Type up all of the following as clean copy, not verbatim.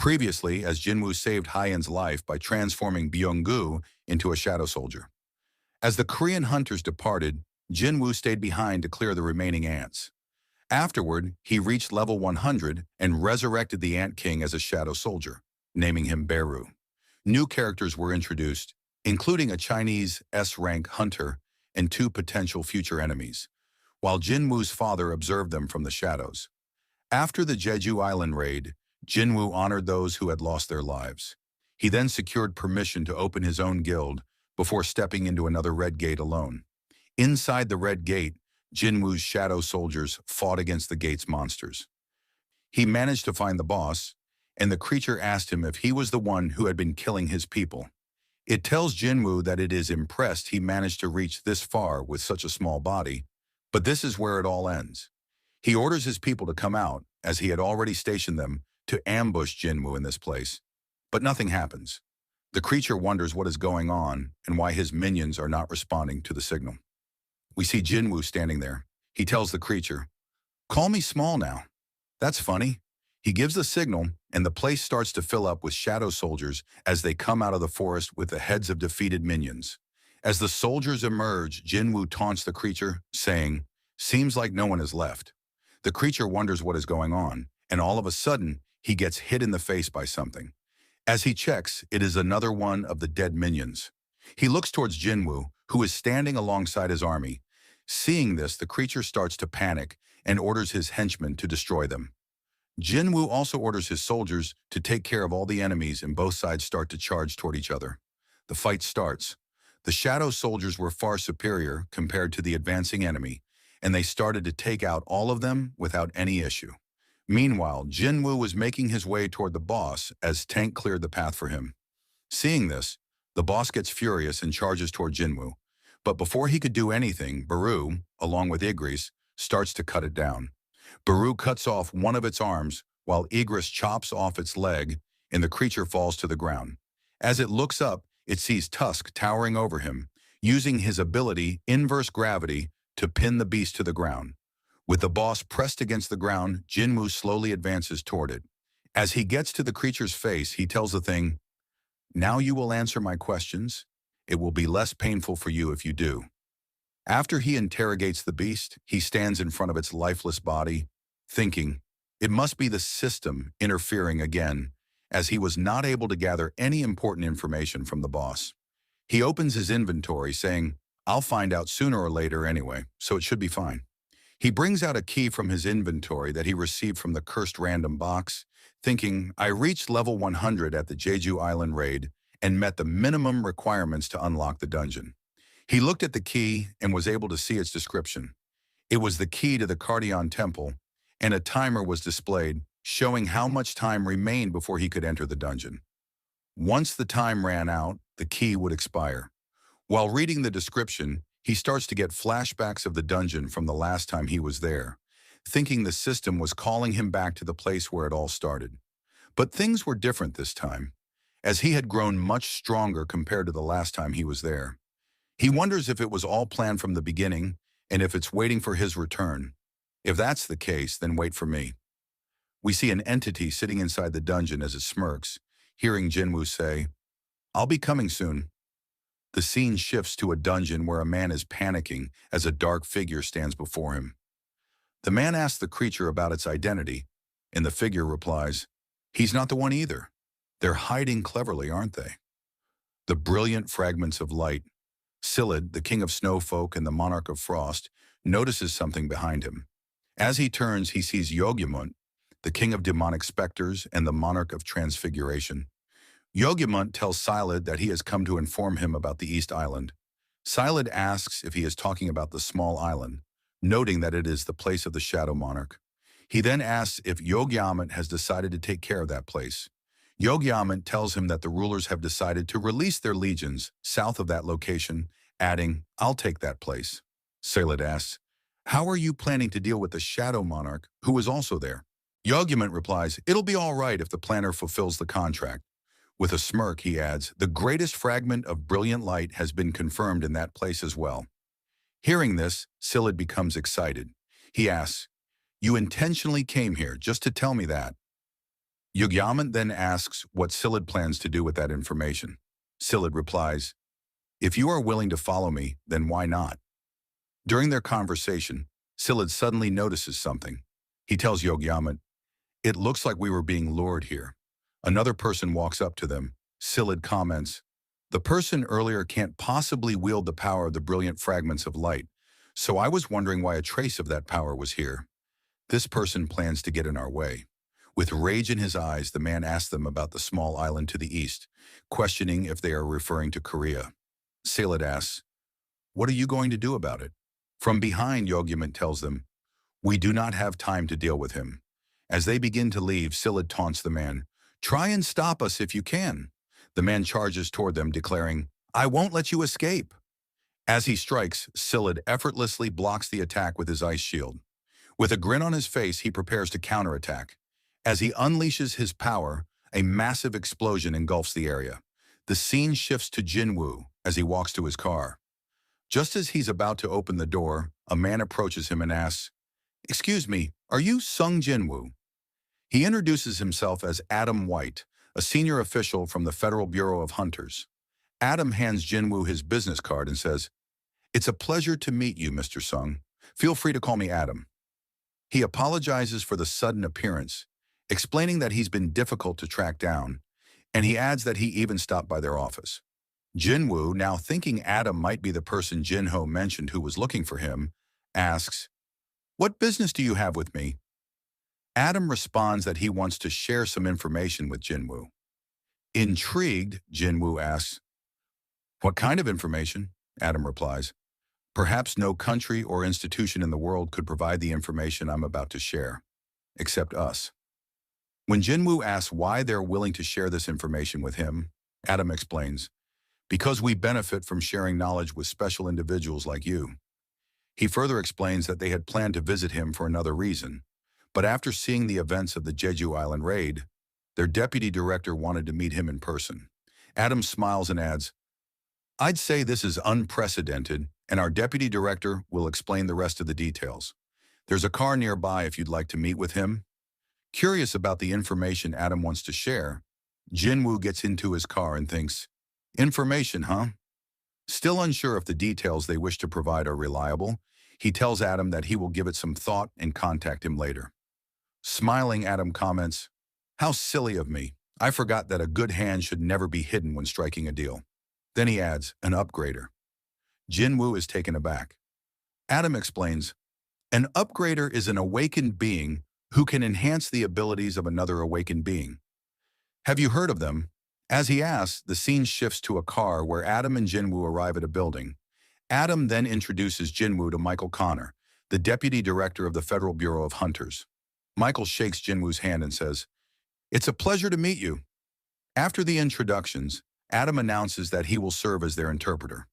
Previously, as Jinwoo saved Hyen's life by transforming Byung-gu into a shadow soldier. As the Korean hunters departed, Jinwoo stayed behind to clear the remaining ants. Afterward, he reached level 100 and resurrected the Ant King as a shadow soldier, naming him Beru. New characters were introduced, including a Chinese S-rank hunter and two potential future enemies, while Jinwoo's father observed them from the shadows. After the Jeju Island raid, Jinwoo honored those who had lost their lives. He then secured permission to open his own guild before stepping into another red gate alone. Inside the red gate, Jinwoo's shadow soldiers fought against the gate's monsters. He managed to find the boss, and the creature asked him if he was the one who had been killing his people. It tells Jinwoo that it is impressed he managed to reach this far with such a small body, but this is where it all ends. He orders his people to come out, as he had already stationed them to ambush Jinwoo in this place. But nothing happens. The creature wonders what is going on and why his minions are not responding to the signal. We see Jinwoo standing there. He tells the creature, "Call me small now." That's funny. He gives the signal, and the place starts to fill up with shadow soldiers as they come out of the forest with the heads of defeated minions. As the soldiers emerge, Jinwoo taunts the creature, saying, "Seems like no one is left." The creature wonders what is going on, and all of a sudden, he gets hit in the face by something. As he checks, it is another one of the dead minions. He looks towards Jinwoo, who is standing alongside his army. Seeing this, the creature starts to panic and orders his henchmen to destroy them. Jinwoo also orders his soldiers to take care of all the enemies, and both sides start to charge toward each other. The fight starts. The shadow soldiers were far superior compared to the advancing enemy, and they started to take out all of them without any issue. Meanwhile, Jinwoo was making his way toward the boss as Tank cleared the path for him. Seeing this, the boss gets furious and charges toward Jinwoo. But before he could do anything, Beru, along with Igris, starts to cut it down. Beru cuts off one of its arms, while Igris chops off its leg, and the creature falls to the ground. As it looks up, it sees Tusk towering over him, using his ability, inverse gravity, to pin the beast to the ground. With the boss pressed against the ground, Jinwoo slowly advances toward it. As he gets to the creature's face, he tells the thing, "Now you will answer my questions. It will be less painful for you if you do." After he interrogates the beast, he stands in front of its lifeless body, thinking, it must be the system interfering again, as he was not able to gather any important information from the boss. He opens his inventory, saying, "I'll find out sooner or later anyway, so it should be fine." He brings out a key from his inventory that he received from the cursed random box, thinking, I reached level 100 at the Jeju Island raid and met the minimum requirements to unlock the dungeon. He looked at the key and was able to see its description. It was the key to the Cardion Temple, and a timer was displayed, showing how much time remained before he could enter the dungeon. Once the time ran out, the key would expire. While reading the description, he starts to get flashbacks of the dungeon from the last time he was there, thinking the system was calling him back to the place where it all started. But things were different this time, as he had grown much stronger compared to the last time he was there. He wonders if it was all planned from the beginning and if it's waiting for his return. If that's the case, then wait for me. We see an entity sitting inside the dungeon as it smirks, hearing Jinwoo say, "I'll be coming soon." The scene shifts to a dungeon where a man is panicking as a dark figure stands before him. The man asks the creature about its identity, and the figure replies, "He's not the one either. They're hiding cleverly, aren't they?" The brilliant fragments of light. Silid, the king of snowfolk and the monarch of frost, notices something behind him. As he turns, he sees Yogyamunt, the king of demonic specters and the monarch of transfiguration. Yogyamunt tells Silid that he has come to inform him about the East Island. Silid asks if he is talking about the small island, noting that it is the place of the Shadow Monarch. He then asks if Yogyamunt has decided to take care of that place. Yogyamunt tells him that the rulers have decided to release their legions south of that location, adding, "I'll take that place." Silid asks, "How are you planning to deal with the Shadow Monarch, who is also there?" Yogyamunt replies, "It'll be all right if the planner fulfills the contract." With a smirk, he adds, "The greatest fragment of brilliant light has been confirmed in that place as well." Hearing this, Silid becomes excited. He asks, "You intentionally came here just to tell me that?" Yugyaman then asks what Silid plans to do with that information. Silid replies, "If you are willing to follow me, then why not?" During their conversation, Silid suddenly notices something. He tells Yogyaman, "It looks like we were being lured here." Another person walks up to them. Silid comments, "The person earlier can't possibly wield the power of the brilliant fragments of light, so I was wondering why a trace of that power was here. This person plans to get in our way." With rage in his eyes, the man asks them about the small island to the east, questioning if they are referring to Korea. Silid asks, "What are you going to do about it?" From behind, Yogyaman tells them, "We do not have time to deal with him." As they begin to leave, Silid taunts the man, "Try and stop us if you can." The man charges toward them, declaring, "I won't let you escape." As he strikes, Silid effortlessly blocks the attack with his ice shield. With a grin on his face, he prepares to counterattack. As he unleashes his power, a massive explosion engulfs the area. The scene shifts to Jinwoo as he walks to his car. Just as he's about to open the door, a man approaches him and asks, "Excuse me, are you Sung Jinwoo?" He introduces himself as Adam White, a senior official from the Federal Bureau of Hunters. Adam hands Jinwoo his business card and says, "It's a pleasure to meet you, Mr. Sung. Feel free to call me Adam." He apologizes for the sudden appearance, explaining that he's been difficult to track down, and he adds that he even stopped by their office. Jinwoo, now thinking Adam might be the person Jinho mentioned who was looking for him, asks, "What business do you have with me?" Adam responds that he wants to share some information with Jinwoo. Intrigued, Jinwoo asks, "What kind of information?" Adam replies, "Perhaps no country or institution in the world could provide the information I'm about to share, except us." When Jinwoo asks why they're willing to share this information with him, Adam explains, "Because we benefit from sharing knowledge with special individuals like you." He further explains that they had planned to visit him for another reason, but after seeing the events of the Jeju Island raid, their deputy director wanted to meet him in person. Adam smiles and adds, "I'd say this is unprecedented, and our deputy director will explain the rest of the details. There's a car nearby if you'd like to meet with him." Curious about the information Adam wants to share, Jinwoo gets into his car and thinks, "Information, huh?" Still unsure if the details they wish to provide are reliable, he tells Adam that he will give it some thought and contact him later. Smiling, Adam comments, "How silly of me. I forgot that a good hand should never be hidden when striking a deal." Then he adds, "An upgrader." Jinwoo is taken aback. Adam explains, "An upgrader is an awakened being who can enhance the abilities of another awakened being. Have you heard of them?" As he asks, the scene shifts to a car where Adam and Jinwoo arrive at a building. Adam then introduces Jinwoo to Michael Connor, the deputy director of the Federal Bureau of Hunters. Michael shakes Jinwoo's hand and says, "It's a pleasure to meet you." After the introductions, Adam announces that he will serve as their interpreter.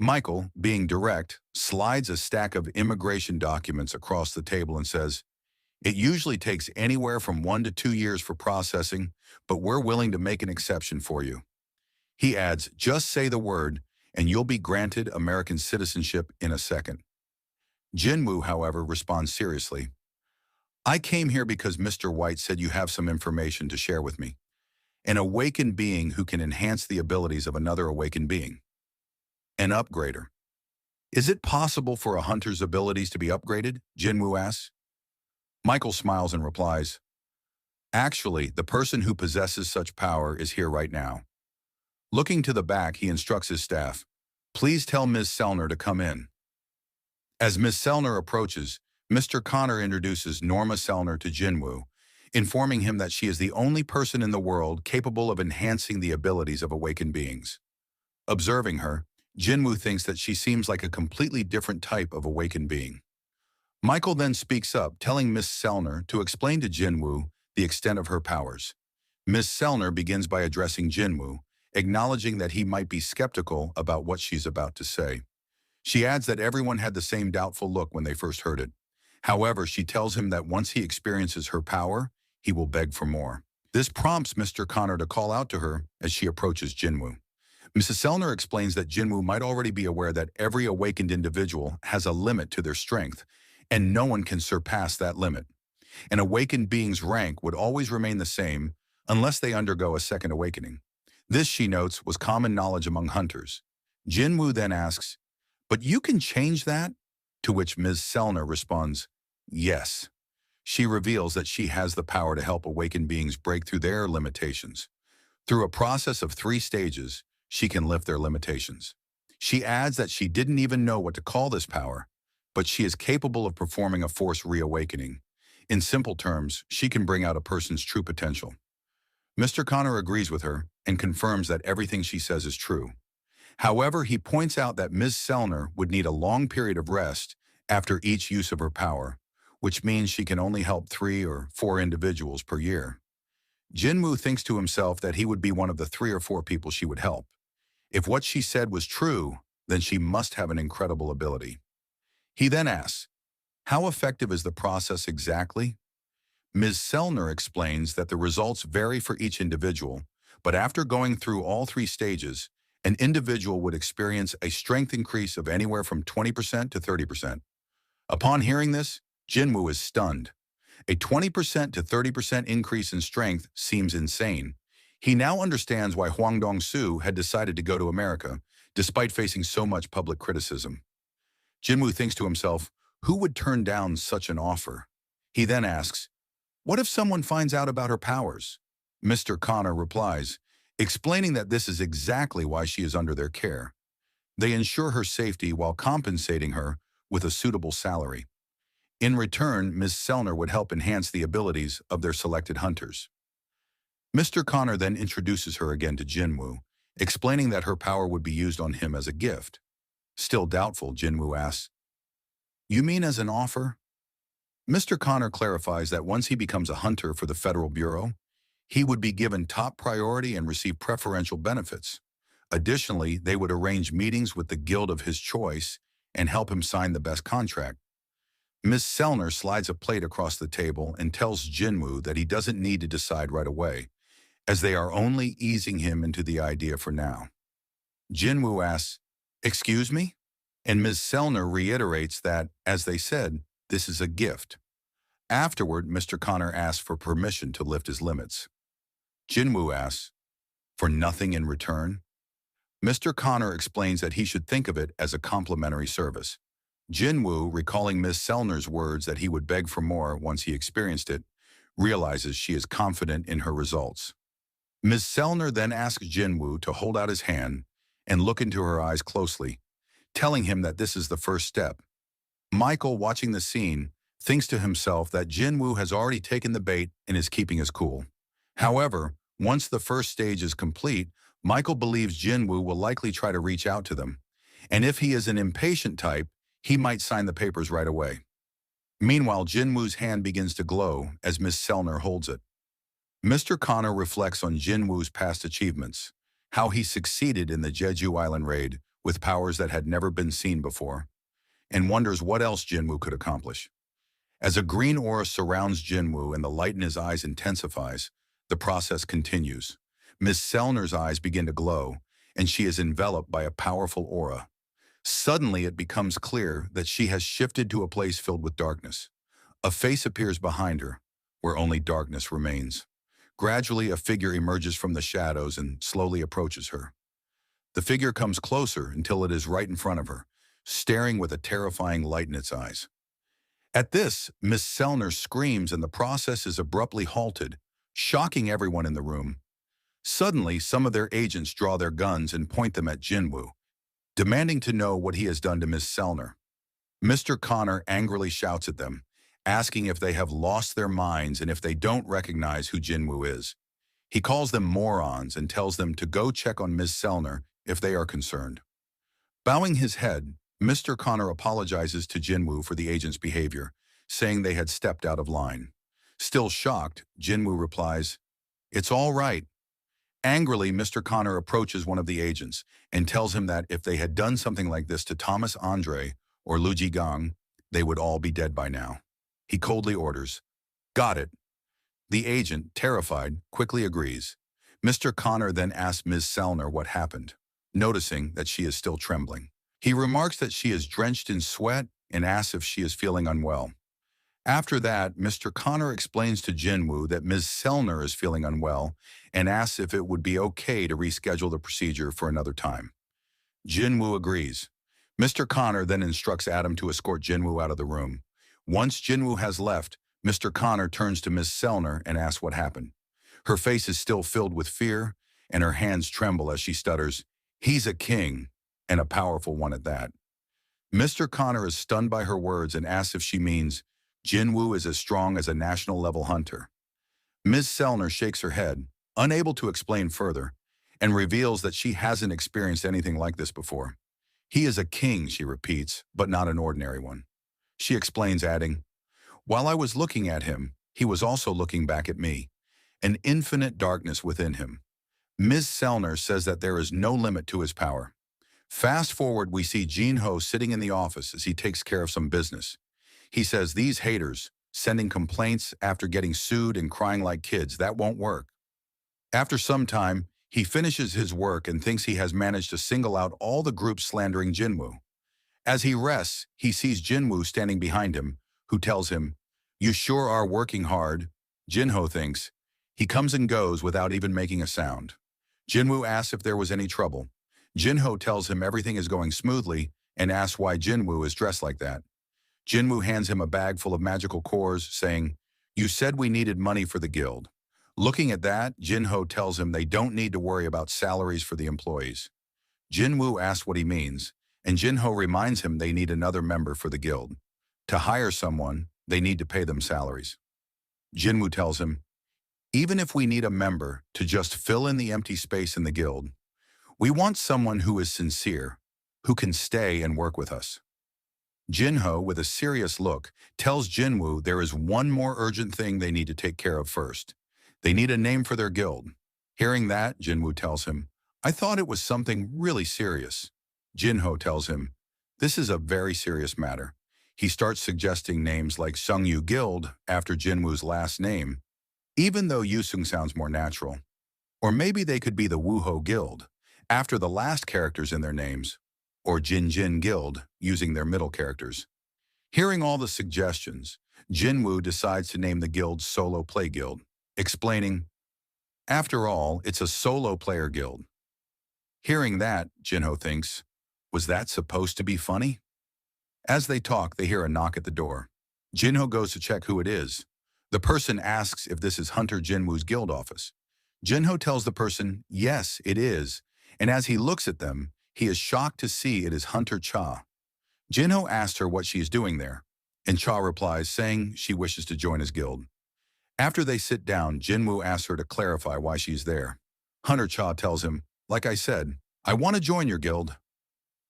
Michael, being direct, slides a stack of immigration documents across the table and says, "It usually takes anywhere from 1 to 2 years for processing, but we're willing to make an exception for you." He adds, "Just say the word, and you'll be granted American citizenship in a second." Jinwoo, however, responds seriously, "I came here because Mr. White said you have some information to share with me. An awakened being who can enhance the abilities of another awakened being. An upgrader. Is it possible for a hunter's abilities to be upgraded?" Jinwoo asks. Michael smiles and replies, "Actually, the person who possesses such power is here right now." Looking to the back, he instructs his staff, "Please tell Ms. Sellner to come in." As Ms. Sellner approaches, Mr. Connor introduces Norma Sellner to Jinwoo, informing him that she is the only person in the world capable of enhancing the abilities of awakened beings. Observing her, Jinwoo thinks that she seems like a completely different type of awakened being. Michael then speaks up, telling Miss Sellner to explain to Jinwoo the extent of her powers. Miss Sellner begins by addressing Jinwoo, acknowledging that he might be skeptical about what she's about to say. She adds that everyone had the same doubtful look when they first heard it. However, she tells him that once he experiences her power, he will beg for more. This prompts Mr. Connor to call out to her as she approaches Jinwoo. Mrs. Sellner explains that Jinwoo might already be aware that every awakened individual has a limit to their strength, and no one can surpass that limit. An awakened being's rank would always remain the same unless they undergo a second awakening. This, she notes, was common knowledge among hunters. Jinwoo then asks, "But you can change that?" To which Ms. Selner responds, "Yes." She reveals that she has the power to help awakened beings break through their limitations. Through a process of 3 stages, she can lift their limitations. She adds that she didn't even know what to call this power, but she is capable of performing a force reawakening. In simple terms, she can bring out a person's true potential. Mr. Connor agrees with her and confirms that everything she says is true. However, he points out that Ms. Selner would need a long period of rest after each use of her power, which means she can only help 3 or 4 individuals per year. Jinwoo thinks to himself that he would be one of the 3 or 4 people she would help. If what she said was true, then she must have an incredible ability. He then asks, "How effective is the process exactly?" Ms. Selner explains that the results vary for each individual, but after going through all 3 stages, an individual would experience a strength increase of anywhere from 20% to 30%. Upon hearing this, Jinwoo is stunned. A 20% to 30% increase in strength seems insane. He now understands why Hwang Dong-soo had decided to go to America, despite facing so much public criticism. Jinwoo thinks to himself, who would turn down such an offer? He then asks, "What if someone finds out about her powers?" Mr. Connor replies, explaining that this is exactly why she is under their care. They ensure her safety while compensating her with a suitable salary. In return, Ms. Selner would help enhance the abilities of their selected hunters. Mr. Connor then introduces her again to Jinwoo, explaining that her power would be used on him as a gift. Still doubtful, Jinwoo asks, "You mean as an offer?" Mr. Connor clarifies that once he becomes a hunter for the Federal Bureau, he would be given top priority and receive preferential benefits. Additionally, they would arrange meetings with the guild of his choice and help him sign the best contract. Ms. Selner slides a plate across the table and tells Jinwoo that he doesn't need to decide right away, as they are only easing him into the idea for now. Jinwoo asks, "Excuse me?" And Ms. Selner reiterates that, as they said, this is a gift. Afterward, Mr. Connor asks for permission to lift his limits. Jinwoo asks, "For nothing in return?" Mr. Connor explains that he should think of it as a complimentary service. Jinwoo, recalling Ms. Selner's words that he would beg for more once he experienced it, realizes she is confident in her results. Ms. Selner then asks Jinwoo to hold out his hand and look into her eyes closely, telling him that this is the first step. Michael, watching the scene, thinks to himself that Jinwoo has already taken the bait and is keeping his cool. However, once the first stage is complete, Michael believes Jinwoo will likely try to reach out to them, and if he is an impatient type, he might sign the papers right away. Meanwhile, Jinwoo's hand begins to glow as Miss Selner holds it. Mr. Connor reflects on Jinwoo's past achievements, how he succeeded in the Jeju Island raid with powers that had never been seen before, and wonders what else Jinwoo could accomplish. As a green aura surrounds Jinwoo and the light in his eyes intensifies, the process continues. Miss Selner's eyes begin to glow, and she is enveloped by a powerful aura. Suddenly, it becomes clear that she has shifted to a place filled with darkness. A face appears behind her, where only darkness remains. Gradually, a figure emerges from the shadows and slowly approaches her. The figure comes closer until it is right in front of her, staring with a terrifying light in its eyes. At this, Miss Selner screams and the process is abruptly halted, shocking everyone in the room. Suddenly, some of their agents draw their guns and point them at Jinwoo, demanding to know what he has done to Miss Selner. Mr. Connor angrily shouts at them, asking if they have lost their minds and if they don't recognize who Jinwoo is. He calls them morons and tells them to go check on Miss Selner if they are concerned. Bowing his head, Mr. Connor apologizes to Jinwoo for the agent's behavior, saying they had stepped out of line. Still shocked, Jinwoo replies, "It's all right." Angrily, Mr. Connor approaches one of the agents and tells him that if they had done something like this to Thomas Andre or Lu Jigang, they would all be dead by now. He coldly orders, "Got it." The agent, terrified, quickly agrees. Mr. Connor then asks Ms. Selner what happened, noticing that she is still trembling. He remarks that she is drenched in sweat and asks if she is feeling unwell. After that, Mr. Connor explains to Jinwoo that Ms. Selner is feeling unwell and asks if it would be okay to reschedule the procedure for another time. Jinwoo agrees. Mr. Connor then instructs Adam to escort Jinwoo out of the room. Once Jinwoo has left, Mr. Connor turns to Ms. Selner and asks what happened. Her face is still filled with fear, and her hands tremble as she stutters, "He's a king, and a powerful one at that." Mr. Connor is stunned by her words and asks if she means Jinwoo is as strong as a national-level hunter. Ms. Selner shakes her head, unable to explain further, and reveals that she hasn't experienced anything like this before. "He is a king," she repeats, "but not an ordinary one." She explains, adding, "While I was looking at him, he was also looking back at me, an infinite darkness within him." Ms. Selner says that there is no limit to his power. Fast forward, we see Jinho sitting in the office as he takes care of some business. He says, "These haters, sending complaints after getting sued and crying like kids, that won't work." After some time, he finishes his work and thinks he has managed to single out all the groups slandering Jinwoo. As he rests, he sees Jinwoo standing behind him, who tells him, "You sure are working hard." Jinho thinks. He comes and goes without even making a sound. Jinwoo asks if there was any trouble. Jinho tells him everything is going smoothly and asks why Jinwoo is dressed like that. Jinwoo hands him a bag full of magical cores, saying, "You said we needed money for the guild." Looking at that, Jinho tells him they don't need to worry about salaries for the employees. Jinwoo asks what he means, and Jinho reminds him they need another member for the guild. To hire someone, they need to pay them salaries. Jinwoo tells him, "Even if we need a member to just fill in the empty space in the guild, we want someone who is sincere, who can stay and work with us." Jinho, with a serious look, tells Jinwoo there is one more urgent thing they need to take care of first. They need a name for their guild. Hearing that, Jinwoo tells him, "I thought it was something really serious." Jinho tells him, "This is a very serious matter." He starts suggesting names like Sungyu Guild after Jinwoo's last name, even though Yusung sounds more natural. Or maybe they could be the Wuho Guild, after the last characters in their names, or Jin Guild, using their middle characters. Hearing all the suggestions, Jinwoo decides to name the guild Solo Play Guild, explaining, "After all, it's a solo player guild." Hearing that, Jinho thinks, was that supposed to be funny? As they talk, they hear a knock at the door. Jinho goes to check who it is. The person asks if this is Hunter Jinwoo's guild office. Jinho tells the person, yes, it is, and as he looks at them, he is shocked to see it is Hunter Cha. Jinho asks her what she is doing there, and Cha replies, saying she wishes to join his guild. After they sit down, Jinwoo asks her to clarify why she's there. Hunter Cha tells him, "Like I said, I want to join your guild."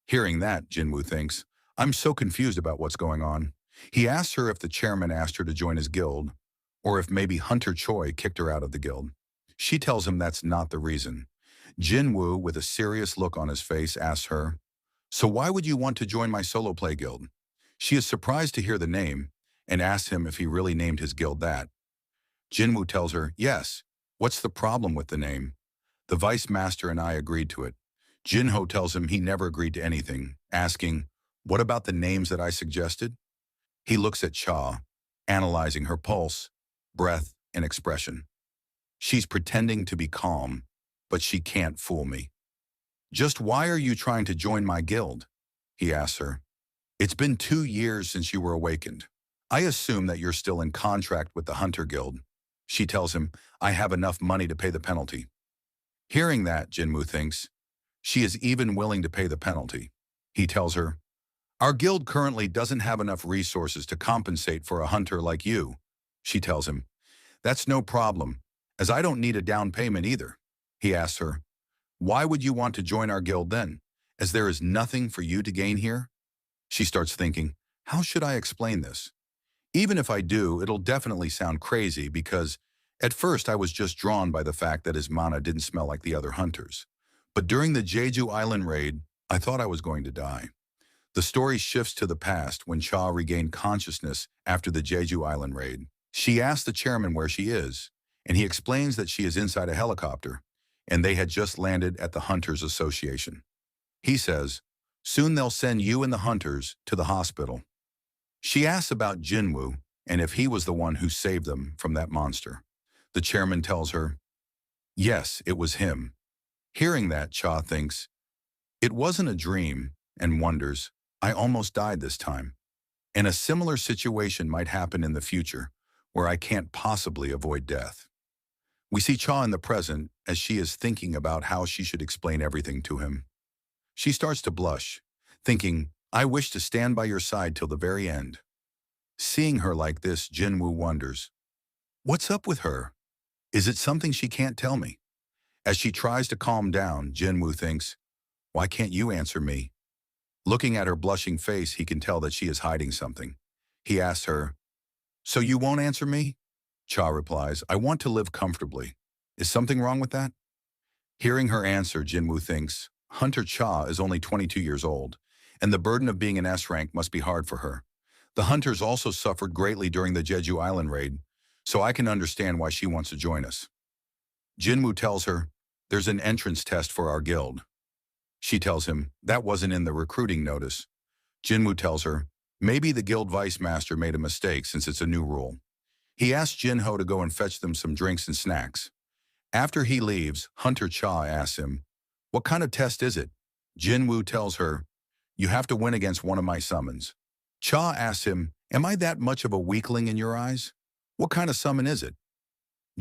Hearing that, Jinwoo thinks, "I'm so confused about what's going on." He asks her if the chairman asked her to join his guild, or if maybe Hunter Choi kicked her out of the guild. She tells him that's not the reason. Jinwoo, with a serious look on his face, asks her, "So why would you want to join my solo play guild?" She is surprised to hear the name and asks him if he really named his guild that. Jinwoo tells her, "Yes. What's the problem with the name? The vice master and I agreed to it." Jinho tells him he never agreed to anything, asking, "What about the names that I suggested?" He looks at Cha, analyzing her pulse, breath, and expression. She's pretending to be calm, but she can't fool me. "Just why are you trying to join my guild?" he asks her. "It's been 2 years since you were awakened. I assume that you're still in contract with the Hunter Guild." She tells him, "I have enough money to pay the penalty." Hearing that, Jinwoo thinks, she is even willing to pay the penalty. He tells her, "Our guild currently doesn't have enough resources to compensate for a hunter like you." She tells him, "That's no problem, as I don't need a down payment either." He asks her, "Why would you want to join our guild then, as there is nothing for you to gain here?" She starts thinking, how should I explain this? Even if I do, it'll definitely sound crazy because at first I was just drawn by the fact that his mana didn't smell like the other hunters. But during the Jeju Island raid, I thought I was going to die. The story shifts to the past when Cha regained consciousness after the Jeju Island raid. She asks the chairman where she is, and he explains that she is inside a helicopter, and they had just landed at the Hunters Association. He says, "Soon they'll send you and the Hunters to the hospital." She asks about Jinwoo, and if he was the one who saved them from that monster. The chairman tells her, yes, it was him. Hearing that, Cha thinks, it wasn't a dream, and wonders, I almost died this time. And a similar situation might happen in the future, where I can't possibly avoid death. We see Cha in the present as she is thinking about how she should explain everything to him. She starts to blush, thinking, I wish to stand by your side till the very end. Seeing her like this, Jinwoo wonders, what's up with her? Is it something she can't tell me? As she tries to calm down, Jinwoo thinks, why can't you answer me? Looking at her blushing face, he can tell that she is hiding something. He asks her, so you won't answer me? Cha replies, I want to live comfortably. Is something wrong with that? Hearing her answer, Jinwoo thinks, Hunter Cha is only 22 years old, and the burden of being an S rank must be hard for her. The hunters also suffered greatly during the Jeju Island raid, so I can understand why she wants to join us. Jinwoo tells her, there's an entrance test for our guild. She tells him, that wasn't in the recruiting notice. Jinwoo tells her, maybe the guild vice master made a mistake since it's a new rule. He asks Jinho to go and fetch them some drinks and snacks. After he leaves, Hunter Cha asks him, what kind of test is it? Jinwoo tells her, you have to win against one of my summons. Cha asks him, am I that much of a weakling in your eyes? What kind of summon is it?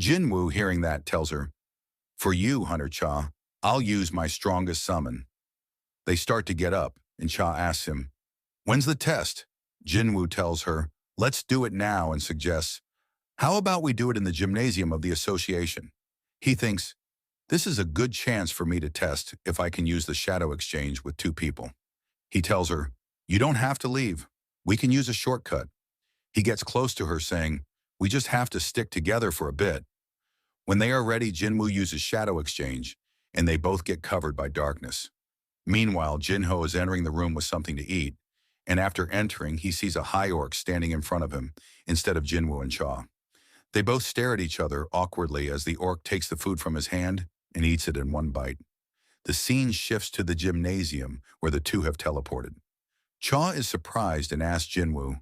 Jinwoo, hearing that, tells her, for you, Hunter Cha, I'll use my strongest summon. They start to get up, and Cha asks him, when's the test? Jinwoo tells her, let's do it now, and suggests, how about we do it in the gymnasium of the association? He thinks, this is a good chance for me to test if I can use the shadow exchange with two people. He tells her, you don't have to leave. We can use a shortcut. He gets close to her saying, we just have to stick together for a bit. When they are ready, Jinwoo uses shadow exchange, and they both get covered by darkness. Meanwhile, Jinho is entering the room with something to eat, and after entering, he sees a high orc standing in front of him instead of Jinwoo and Cha. They both stare at each other awkwardly as the orc takes the food from his hand and eats it in one bite. The scene shifts to the gymnasium where the two have teleported. Cha is surprised and asks Jinwoo,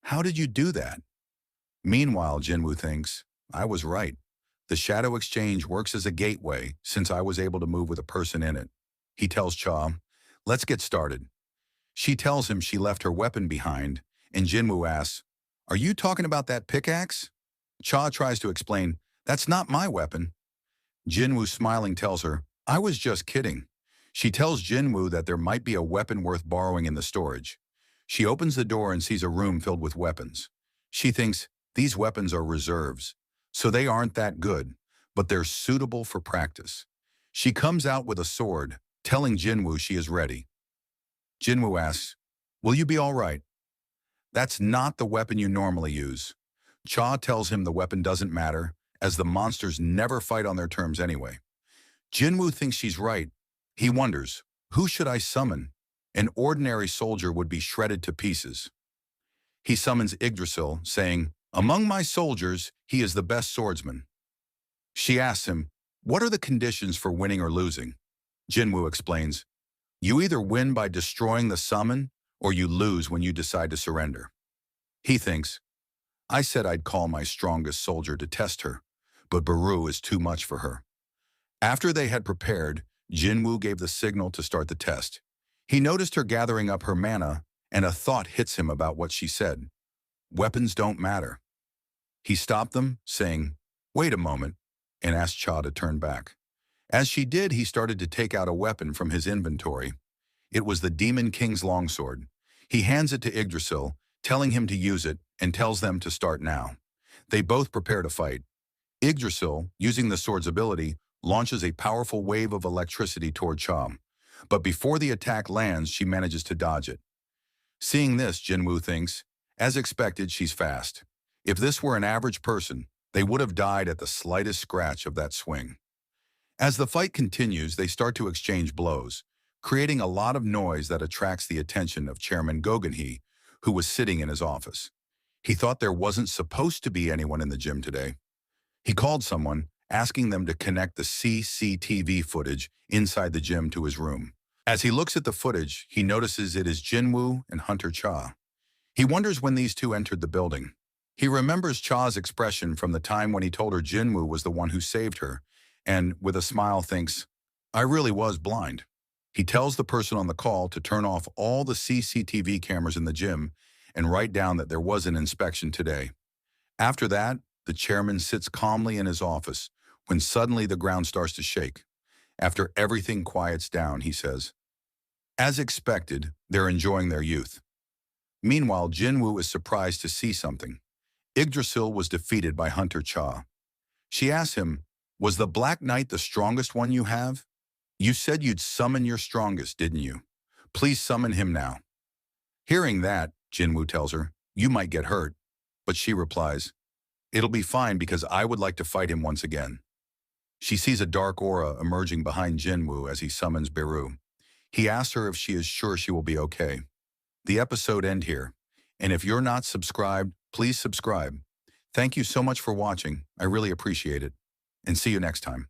how did you do that? Meanwhile, Jinwoo thinks, I was right. The shadow exchange works as a gateway since I was able to move with a person in it. He tells Cha, let's get started. She tells him she left her weapon behind, and Jinwoo asks, are you talking about that pickaxe? Cha tries to explain, that's not my weapon. Jinwoo, smiling, tells her, I was just kidding. She tells Jinwoo that there might be a weapon worth borrowing in the storage. She opens the door and sees a room filled with weapons. She thinks, these weapons are reserves, so they aren't that good, but they're suitable for practice. She comes out with a sword, telling Jinwoo she is ready. Jinwoo asks, will you be all right? That's not the weapon you normally use. Cha tells him the weapon doesn't matter, as the monsters never fight on their terms anyway. Jinwoo thinks she's right. He wonders, who should I summon? An ordinary soldier would be shredded to pieces. He summons Yggdrasil, saying, among my soldiers, he is the best swordsman. She asks him, what are the conditions for winning or losing? Jinwoo explains, you either win by destroying the summon, or you lose when you decide to surrender. He thinks, I said I'd call my strongest soldier to test her, but Baru is too much for her. After they had prepared, Jinwoo gave the signal to start the test. He noticed her gathering up her mana, and a thought hits him about what she said. Weapons don't matter. He stopped them, saying, wait a moment, and asked Cha to turn back. As she did, he started to take out a weapon from his inventory. It was the Demon King's longsword. He hands it to Yggdrasil, telling him to use it, and tells them to start now. They both prepare to fight. Yggdrasil, using the sword's ability, launches a powerful wave of electricity toward Cha. But before the attack lands, she manages to dodge it. Seeing this, Jinwoo thinks, as expected, she's fast. If this were an average person, they would have died at the slightest scratch of that swing. As the fight continues, they start to exchange blows, creating a lot of noise that attracts the attention of Chairman Gogenhee, who was sitting in his office. He thought there wasn't supposed to be anyone in the gym today. He called someone, asking them to connect the CCTV footage inside the gym to his room. As he looks at the footage, he notices it is Jinwoo and Hunter Cha. He wonders when these two entered the building. He remembers Cha's expression from the time when he told her Jinwoo was the one who saved her, and with a smile thinks, I really was blind. He tells the person on the call to turn off all the CCTV cameras in the gym and write down that there was an inspection today. After that, the chairman sits calmly in his office when suddenly the ground starts to shake. After everything quiets down, he says, as expected, they're enjoying their youth. Meanwhile, Jinwoo is surprised to see something. Yggdrasil was defeated by Hunter Cha. She asks him, was the Black Knight the strongest one you have? You said you'd summon your strongest, didn't you? Please summon him now. Hearing that, Jinwoo tells her, you might get hurt. But she replies, it'll be fine because I would like to fight him once again. She sees a dark aura emerging behind Jinwoo as he summons Beru. He asks her if she is sure she will be okay. The episode ends here, and if you're not subscribed, please subscribe. Thank you so much for watching. I really appreciate it, and see you next time.